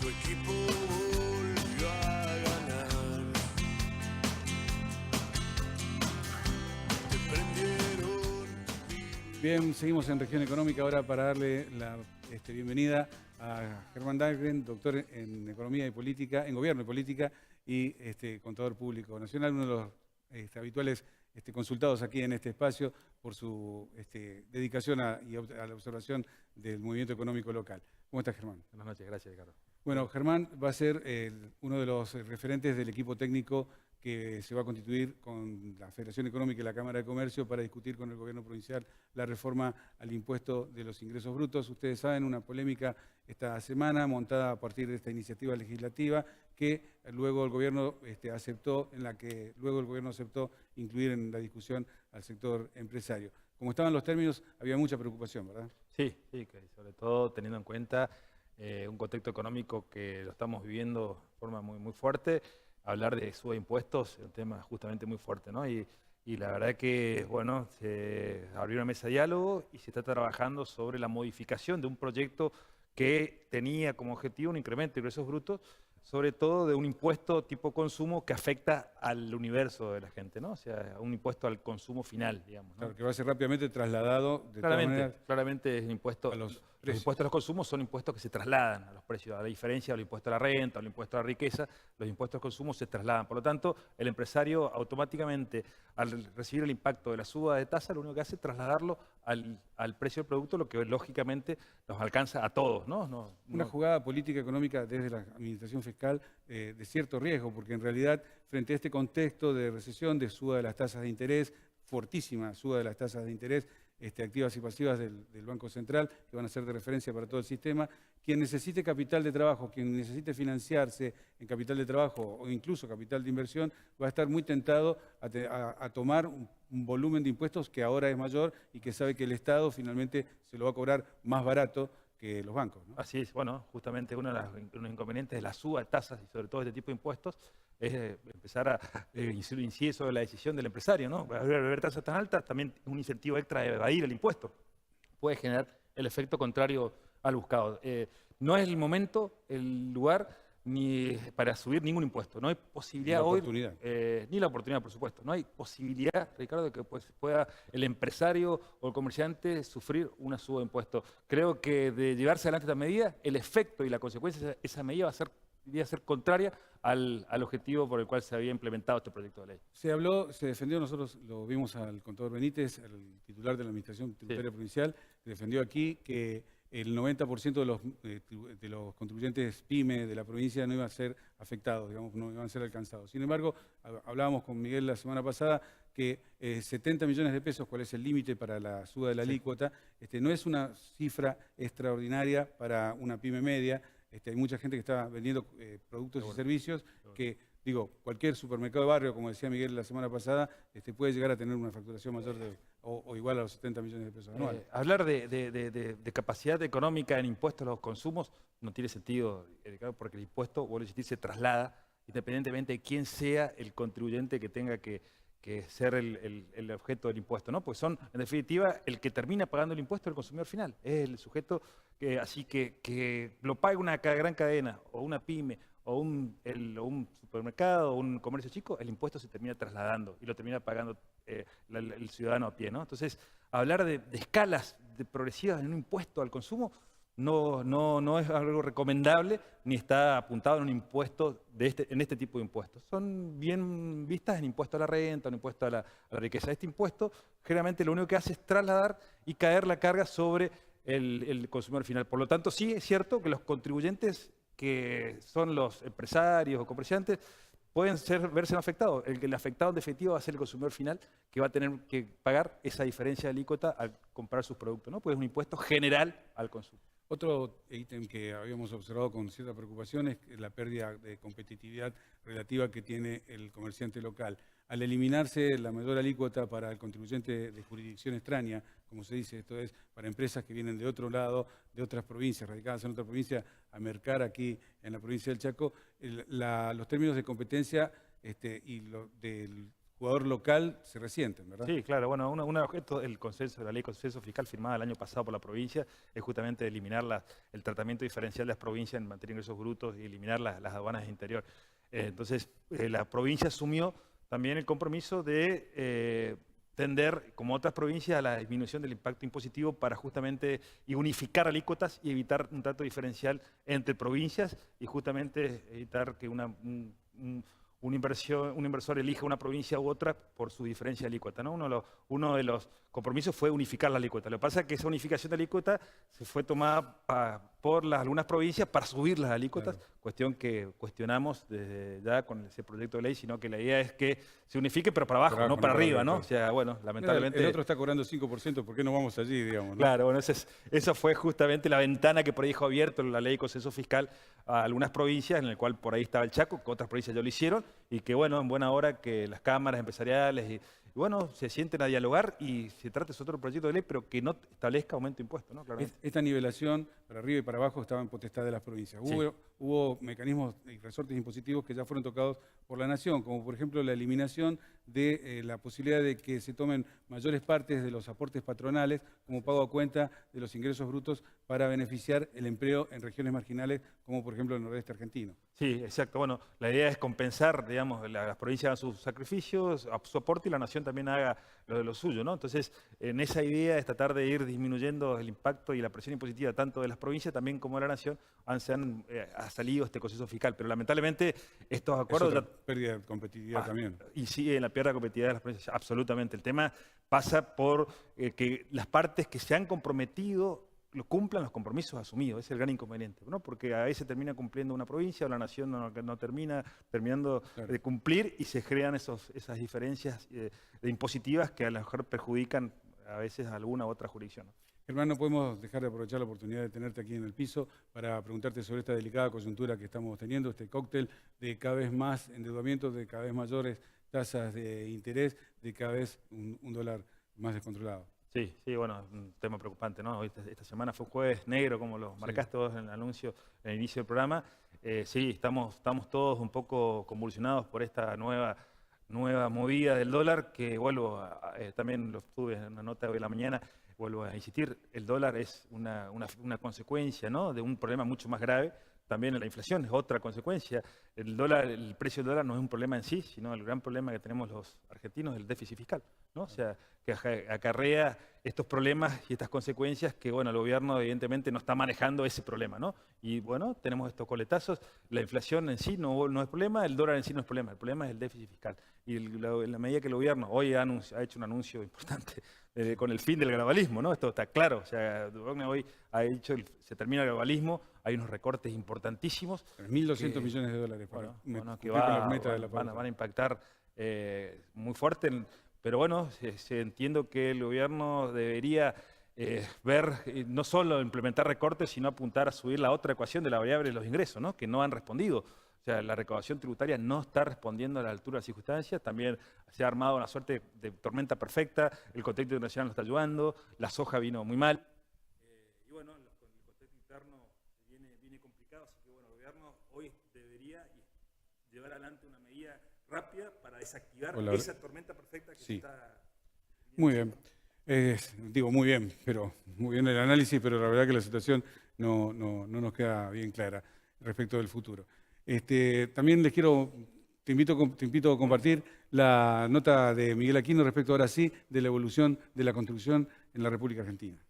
tu equipo volvió a ganar. Te prendieron. Bien, seguimos en Región Económica ahora para darle la bienvenida a Germán Dahlgren, doctor en Economía y Política, en Gobierno y Política y contador público nacional, uno de los habituales consultados aquí en este espacio por su dedicación a la observación del movimiento económico local. ¿Cómo estás, Germán? Buenas noches, gracias, Ricardo. Bueno, Germán va a ser uno de los referentes del equipo técnico que se va a constituir con la Federación Económica y la Cámara de Comercio para discutir con el gobierno provincial la reforma al impuesto de los ingresos brutos. Ustedes saben, una polémica esta semana montada a partir de esta iniciativa legislativa que luego el gobierno aceptó, en la que luego el gobierno aceptó incluir en la discusión al sector empresario. Como estaban los términos, había mucha preocupación, ¿verdad? Sí, que sobre todo teniendo en cuenta un contexto económico que lo estamos viviendo de forma muy fuerte. Hablar de suba de impuestos es un tema justamente muy fuerte, ¿no? Y la verdad que, bueno, se abrió una mesa de diálogo y se está trabajando sobre la modificación de un proyecto que tenía como objetivo un incremento de ingresos brutos, sobre todo de un impuesto tipo consumo que afecta al universo de la gente, ¿no? O sea, un impuesto al consumo final, digamos, ¿no? Claro, que va a ser rápidamente trasladado de todas maneras Claramente es impuesto, a los los precios. impuestos a los consumos son impuestos que se trasladan a los precios, a la diferencia del impuesto a la renta, al impuesto a la riqueza, los impuestos al consumo se trasladan. Por lo tanto, el empresario automáticamente, al recibir el impacto de la suba de tasa, lo único que hace es trasladarlo al precio del producto, lo que lógicamente nos alcanza a todos, ¿no? Una jugada política económica desde la administración fiscal de cierto riesgo, porque en realidad frente a este contexto de recesión, de suba de las tasas de interés, fortísima suba de las tasas de interés activas y pasivas del Banco Central, que van a ser de referencia para todo el sistema, quien necesite capital de trabajo, quien necesite financiarse en capital de trabajo o incluso capital de inversión, va a estar muy tentado a tomar un volumen de impuestos que ahora es mayor y que sabe que el Estado finalmente se lo va a cobrar más barato que los bancos, ¿no? Así es, bueno, justamente uno de los inconvenientes de la suba de tasas y sobre todo este tipo de impuestos es empezar a incidir sobre la decisión del empresario, ¿no? Al haber tasas tan altas, también un incentivo extra de evadir el impuesto puede generar el efecto contrario al buscado. No es el momento, el lugar, ni para subir ningún impuesto. No hay posibilidad hoy, ni la oportunidad, por supuesto. No hay posibilidad, Ricardo, de que pueda el empresario o el comerciante sufrir una suba de impuestos. Creo que de llevarse adelante esta medida, el efecto y la consecuencia de esa medida debería ser contraria al objetivo por el cual se había implementado este proyecto de ley. Se defendió, nosotros lo vimos al contador Benítez, el titular de la Administración Tributaria Provincial, que defendió aquí que el 90% de los contribuyentes PYME de la provincia no iban a ser afectados, digamos, no iban a ser alcanzados. Sin embargo, hablábamos con Miguel la semana pasada que 70 millones de pesos, cuál es el límite para la suba de la alícuota, no es una cifra extraordinaria para una PYME media. Hay mucha gente que está vendiendo productos y servicios que, cualquier supermercado de barrio, como decía Miguel la semana pasada, puede llegar a tener una facturación mayor o igual a los 70 millones de pesos anuales. Hablar de capacidad económica en impuestos a los consumos no tiene sentido, porque el impuesto, vuelvo a insistir, se traslada independientemente de quién sea el contribuyente que tenga que ser el objeto del impuesto, ¿no? Pues son, en definitiva, el que termina pagando el impuesto es el consumidor final. Es el sujeto que lo pague una gran cadena, o una pyme, o un supermercado, o un comercio chico, el impuesto se termina trasladando y lo termina pagando el ciudadano a pie, ¿no? Entonces, hablar de escalas progresivas en un impuesto al consumo no es algo recomendable ni está apuntado en un impuesto en este tipo de impuestos. Son bien vistas en impuesto a la renta, en impuesto a la riqueza. Este impuesto generalmente lo único que hace es trasladar y caer la carga sobre el consumidor final. Por lo tanto, sí es cierto que los contribuyentes que son los empresarios o comerciantes pueden verse afectados. El afectado en definitiva va a ser el consumidor final que va a tener que pagar esa diferencia de alícuota al comprar sus productos, ¿no? Pues es un impuesto general al consumo. Otro ítem que habíamos observado con cierta preocupación es la pérdida de competitividad relativa que tiene el comerciante local. Al eliminarse la mayor alícuota para el contribuyente de jurisdicción extraña, como se dice, esto es para empresas que vienen de otro lado, de otras provincias, radicadas en otra provincia, a mercar aquí en la provincia del Chaco, los términos de competencia y del jugador local se resienten, ¿verdad? Sí, claro. Bueno, uno de los objetos del consenso, de la ley de consenso fiscal firmada el año pasado por la provincia es justamente eliminar el tratamiento diferencial de las provincias en materia de ingresos brutos y eliminar las aduanas de interior. Entonces, la provincia asumió también el compromiso de tender, como otras provincias, a la disminución del impacto impositivo para justamente unificar alícuotas y evitar un trato diferencial entre provincias y justamente evitar que un inversor elija una provincia u otra por su diferencia de alícuota, ¿no? Uno de los compromisos fue unificar la alícuota. Lo que pasa es que esa unificación de alícuota se fue tomada por algunas provincias para subir las alícuotas, Claro. cuestión que cuestionamos desde ya con ese proyecto de ley, sino que la idea es que se unifique pero para abajo, no para arriba, ¿no? O sea, bueno, lamentablemente... El otro está cobrando 5%, ¿por qué no vamos allí, digamos? ¿no? Claro, bueno, esa fue justamente la ventana que por ahí dejó abierto la ley de consenso fiscal a algunas provincias, en el cual por ahí estaba el Chaco, que otras provincias ya lo hicieron, y que bueno, en buena hora que las cámaras empresariales y bueno, se sienten a dialogar y se trate de otro proyecto de ley, pero que no establezca aumento de impuestos, ¿no? Claramente. Esta nivelación para arriba y para abajo estaba en potestad de las provincias. Sí. Hubo mecanismos y resortes impositivos que ya fueron tocados por la Nación, como por ejemplo la eliminación de la posibilidad de que se tomen mayores partes de los aportes patronales como pago a cuenta de los ingresos brutos para beneficiar el empleo en regiones marginales, como por ejemplo el nordeste argentino. Sí, exacto. Bueno, la idea es compensar, digamos, las provincias hagan sus sacrificios, a su aporte y la Nación también haga lo de lo suyo, ¿no? Entonces, en esa idea es tratar de ir disminuyendo el impacto y la presión impositiva tanto de las provincias también como de la Nación, ha salido este consenso fiscal. Pero lamentablemente estos Es acuerdos... otra pérdida de competitividad también. Y sí, en la pérdida de competitividad de las provincias, absolutamente. El tema pasa por que las partes que se han comprometido cumplan los compromisos asumidos, ese es el gran inconveniente, ¿no? Porque a veces termina cumpliendo una provincia o la Nación no termina terminando de cumplir y se crean esas diferencias impositivas que a lo mejor perjudican a veces a alguna u otra jurisdicción, ¿no? Germán, no podemos dejar de aprovechar la oportunidad de tenerte aquí en el piso para preguntarte sobre esta delicada coyuntura que estamos teniendo, este cóctel de cada vez más endeudamiento, de cada vez mayores tasas de interés, de cada vez un dólar más descontrolado. Sí, bueno, un tema preocupante, ¿no? Esta semana fue un jueves negro, como lo marcaste vos en el anuncio, en el inicio del programa. Sí, estamos todos un poco convulsionados por esta nueva movida del dólar, que también lo estuve en una nota hoy en la mañana, vuelvo a insistir, el dólar es una consecuencia, ¿no?, de un problema mucho más grave. También la inflación es otra consecuencia. El precio del dólar no es un problema en sí, sino el gran problema que tenemos los argentinos es el déficit fiscal, ¿no? O sea, que acarrea estos problemas y estas consecuencias que, bueno, el gobierno evidentemente no está manejando ese problema, ¿no? Y bueno, tenemos estos coletazos. La inflación en sí no es problema, el dólar en sí no es problema. El problema es el déficit fiscal. Y en la medida que el gobierno hoy ha hecho un anuncio importante con el fin del globalismo, ¿no? Esto está claro. O sea, hoy ha dicho se termina el globalismo, hay unos recortes importantísimos. 1.200 millones de dólares para que cumplir con la meta de la van pauta. a impactar muy fuerte. Pero bueno, entiendo que el gobierno debería ver, no solo implementar recortes, sino apuntar a subir la otra ecuación de la variable de los ingresos, ¿no?, que no han respondido. O sea, la recaudación tributaria no está respondiendo a la altura de las circunstancias. También se ha armado una suerte de tormenta perfecta. El contexto internacional no está ayudando. La soja vino muy mal. Y bueno, el contexto interno viene complicado. Así que bueno, el gobierno hoy debería llevar adelante una medida rápida para desactivar esa tormenta perfecta que se está... Muy bien. Digo muy bien, pero muy bien el análisis, pero la verdad que la situación no nos queda bien clara respecto del futuro. También te invito a compartir la nota de Miguel Aquino respecto ahora sí de la evolución de la construcción en la República Argentina.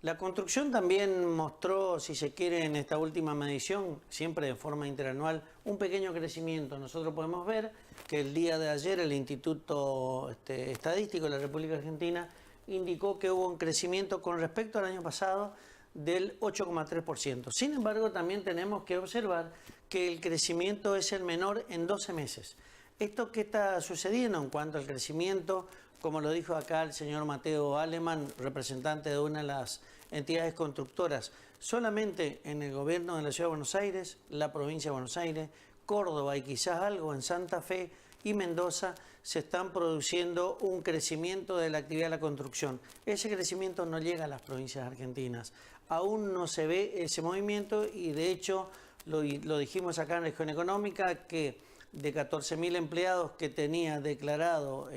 La construcción también mostró, si se quiere, en esta última medición, siempre de forma interanual, un pequeño crecimiento. Nosotros podemos ver que el día de ayer el Instituto Estadístico de la República Argentina indicó que hubo un crecimiento con respecto al año pasado del 8,3%. Sin embargo, también tenemos que observar que el crecimiento es el menor en 12 meses. ¿Esto qué está sucediendo en cuanto al crecimiento? Como lo dijo acá el señor Mateo Alemán, representante de una de las entidades constructoras, solamente en el gobierno de la Ciudad de Buenos Aires, la provincia de Buenos Aires, Córdoba y quizás algo en Santa Fe y Mendoza se están produciendo un crecimiento de la actividad de la construcción. Ese crecimiento no llega a las provincias argentinas. Aún no se ve ese movimiento y de hecho lo dijimos acá en Región Económica que de 14.000 empleados que tenía declarado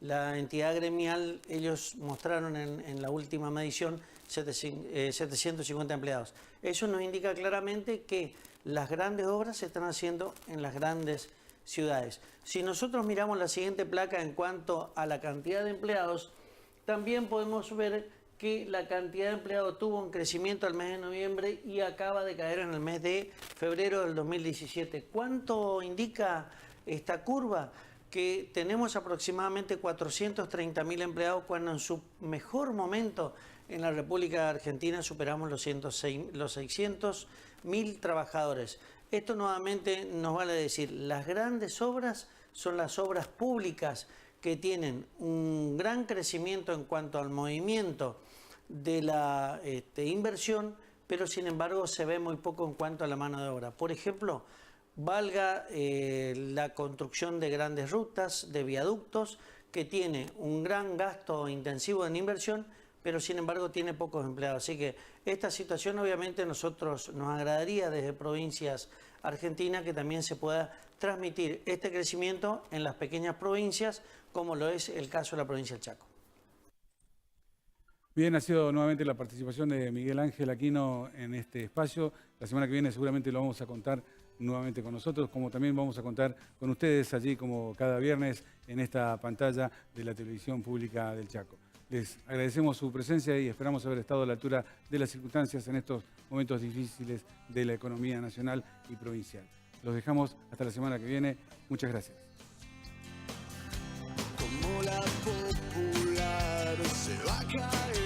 la entidad gremial, ellos mostraron en la última medición 750 empleados. Eso nos indica claramente que las grandes obras se están haciendo en las grandes ciudades. Si nosotros miramos la siguiente placa en cuanto a la cantidad de empleados, también podemos ver que la cantidad de empleados tuvo un crecimiento al mes de noviembre y acaba de caer en el mes de febrero del 2017. ¿Cuánto indica esta curva? Que tenemos aproximadamente 430.000 empleados cuando en su mejor momento en la República Argentina superamos los 600.000 trabajadores. Esto nuevamente nos vale decir, las grandes obras son las obras públicas que tienen un gran crecimiento en cuanto al movimiento de la inversión, pero sin embargo se ve muy poco en cuanto a la mano de obra. Por ejemplo, valga la construcción de grandes rutas, de viaductos, que tiene un gran gasto intensivo en inversión, pero sin embargo tiene pocos empleados. Así que esta situación obviamente nosotros nos agradaría desde provincias argentinas que también se pueda transmitir este crecimiento en las pequeñas provincias, como lo es el caso de la provincia del Chaco. Bien, ha sido nuevamente la participación de Miguel Ángel Aquino en este espacio. La semana que viene seguramente lo vamos a contar nuevamente con nosotros, como también vamos a contar con ustedes allí como cada viernes en esta pantalla de la televisión pública del Chaco. Les agradecemos su presencia y esperamos haber estado a la altura de las circunstancias en estos momentos difíciles de la economía nacional y provincial. Los dejamos hasta la semana que viene. Muchas gracias. Como la popular se va a caer.